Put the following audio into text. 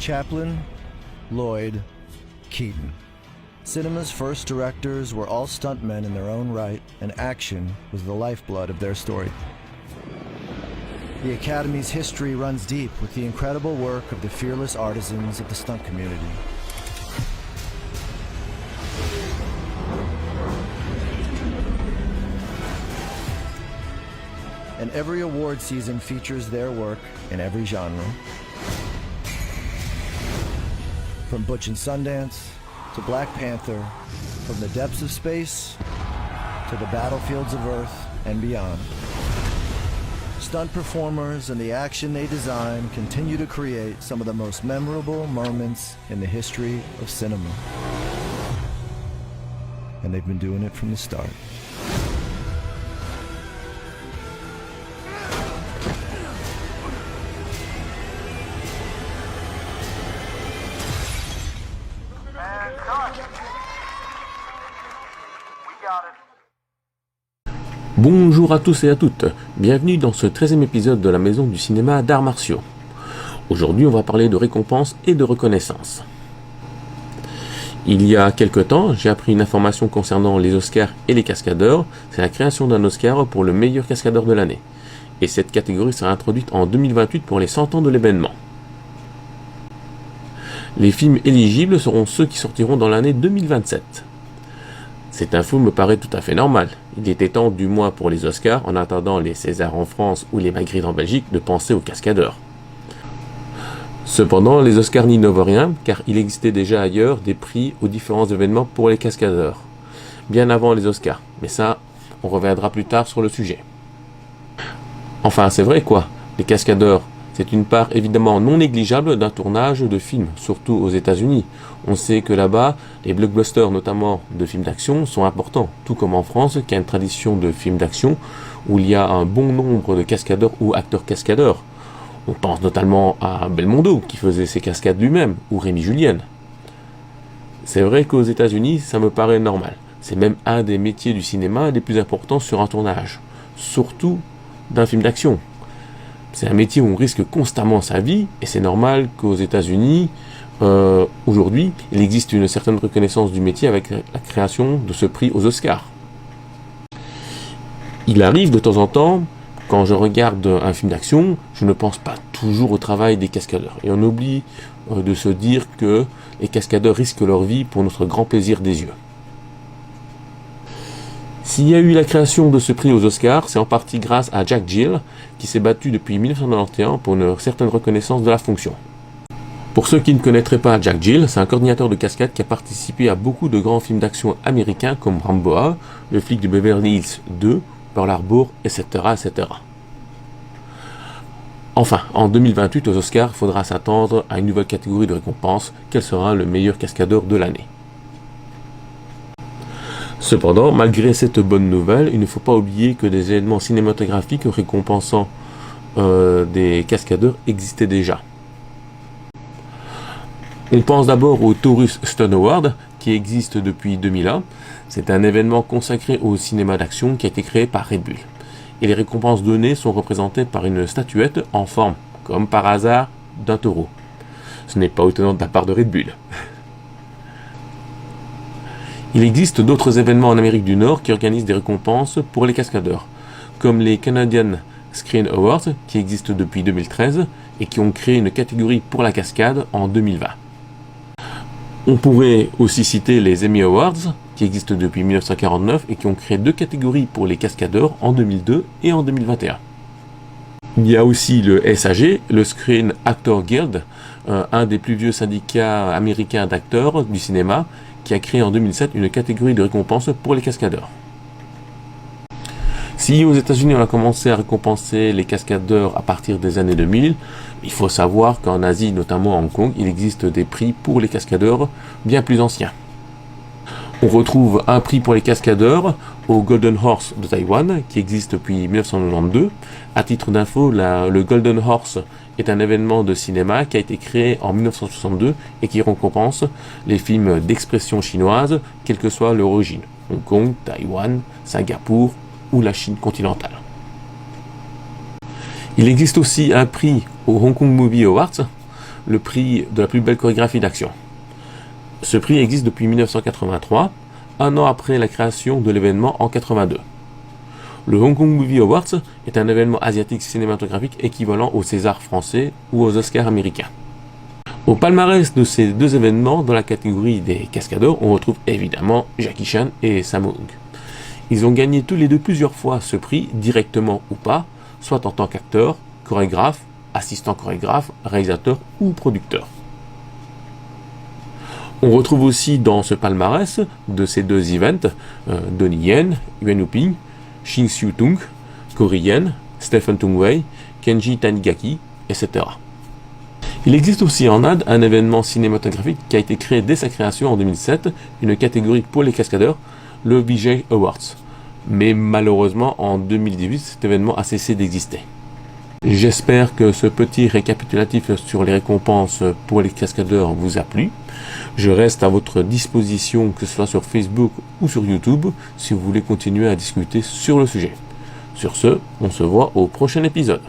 Chaplin, Lloyd, Keaton. Cinema's first directors were all stuntmen in their own right, and action was the lifeblood of their story. The Academy's history runs deep with the incredible work of the fearless artisans of the stunt community. And every award season features their work in every genre. From Butch and Sundance to Black Panther, from the depths of space to the battlefields of Earth and beyond. Stunt performers and the action they design continue to create some of the most memorable moments in the history of cinema. And they've been doing it from the start. Bonjour à tous et à toutes, bienvenue dans ce 13e épisode de la Maison du cinéma d'arts martiaux. Aujourd'hui on va parler de récompenses et de reconnaissance. Il y a quelque temps, j'ai appris une information concernant les Oscars et les cascadeurs, c'est la création d'un Oscar pour le meilleur cascadeur de l'année. Et cette catégorie sera introduite en 2028 pour les 100 ans de l'événement. Les films éligibles seront ceux qui sortiront dans l'année 2027. Cette info me paraît tout à fait normale. Il était temps, du moins pour les Oscars, en attendant les Césars en France ou les Magritte en Belgique, de penser aux cascadeurs. Cependant, les Oscars n'innovent rien, car il existait déjà ailleurs des prix aux différents événements pour les cascadeurs. Bien avant les Oscars, mais ça, on reviendra plus tard sur le sujet. Enfin, c'est vrai quoi, les cascadeurs, c'est une part évidemment non négligeable d'un tournage de films, surtout aux États-Unis. On sait que là-bas, les blockbusters, notamment de films d'action, sont importants, tout comme en France, qui a une tradition de films d'action où il y a un bon nombre de cascadeurs ou acteurs cascadeurs. On pense notamment à Belmondo, qui faisait ses cascades lui-même, ou Rémi Julien. C'est vrai qu'aux États-Unis, ça me paraît normal. C'est même un des métiers du cinéma les plus importants sur un tournage, surtout d'un film d'action. C'est un métier où on risque constamment sa vie, et c'est normal qu'aux États-Unis, aujourd'hui, il existe une certaine reconnaissance du métier avec la création de ce prix aux Oscars. Il arrive de temps en temps, quand je regarde un film d'action, je ne pense pas toujours au travail des cascadeurs. Et on oublie de se dire que les cascadeurs risquent leur vie pour notre grand plaisir des yeux. S'il y a eu la création de ce prix aux Oscars, c'est en partie grâce à Jack Gill, qui s'est battu depuis 1991 pour une certaine reconnaissance de la fonction. Pour ceux qui ne connaîtraient pas Jack Gill, c'est un coordinateur de cascade qui a participé à beaucoup de grands films d'action américains comme Rambo, Le flic de Beverly Hills 2, Pearl Harbor, etc., etc. Enfin, en 2028 aux Oscars, il faudra s'attendre à une nouvelle catégorie de récompense, quel sera le meilleur cascadeur de l'année. Cependant, malgré cette bonne nouvelle, il ne faut pas oublier que des événements cinématographiques récompensant des cascadeurs existaient déjà. On pense d'abord au Taurus Stunt Award, qui existe depuis 2001. C'est un événement consacré au cinéma d'action qui a été créé par Red Bull. Et les récompenses données sont représentées par une statuette en forme, comme par hasard, d'un taureau. Ce n'est pas étonnant de la part de Red Bull. Il existe d'autres événements en Amérique du Nord qui organisent des récompenses pour les cascadeurs, comme les Canadian Screen Awards, qui existent depuis 2013 et qui ont créé une catégorie pour la cascade en 2020. On pourrait aussi citer les Emmy Awards, qui existent depuis 1949 et qui ont créé deux catégories pour les cascadeurs en 2002 et en 2021. Il y a aussi le SAG, le Screen Actor Guild, un des plus vieux syndicats américains d'acteurs du cinéma, qui a créé en 2007 une catégorie de récompense pour les cascadeurs. Si aux États-Unis on a commencé à récompenser les cascadeurs à partir des années 2000, il faut savoir qu'en Asie, notamment à Hong Kong, il existe des prix pour les cascadeurs bien plus anciens. On retrouve un prix pour les cascadeurs au Golden Horse de Taïwan, qui existe depuis 1992. À titre d'info, le Golden Horse est un événement de cinéma qui a été créé en 1962 et qui récompense les films d'expression chinoise, quelle que soit leur origine. Hong Kong, Taïwan, Singapour ou la Chine continentale. Il existe aussi un prix au Hong Kong Movie Awards le prix de la plus belle chorégraphie d'action. Ce prix existe depuis 1983, un an après la création de l'événement en 82. Le Hong Kong Movie Awards est un événement asiatique cinématographique équivalent au César français ou aux Oscars américains. Au palmarès de ces deux événements, dans la catégorie des cascadeurs, on retrouve évidemment Jackie Chan et Sammo Hung. Ils ont gagné tous les deux plusieurs fois ce prix, directement ou pas, soit en tant qu'acteur, chorégraphe, assistant chorégraphe, réalisateur ou producteur. On retrouve aussi dans ce palmarès de ces deux events Donnie Yen, Yuan Wuping, Shin Siu-tung, Corey Yen, Stephen Tung Wei, Kenji Tanigaki, etc. Il existe aussi en Inde un événement cinématographique qui a été créé dès sa création en 2007, une catégorie pour les cascadeurs, le Vijay Awards. Mais malheureusement, en 2018, cet événement a cessé d'exister. J'espère que ce petit récapitulatif sur les récompenses pour les cascadeurs vous a plu. Je reste à votre disposition, que ce soit sur Facebook ou sur YouTube, si vous voulez continuer à discuter sur le sujet. Sur ce, on se voit au prochain épisode.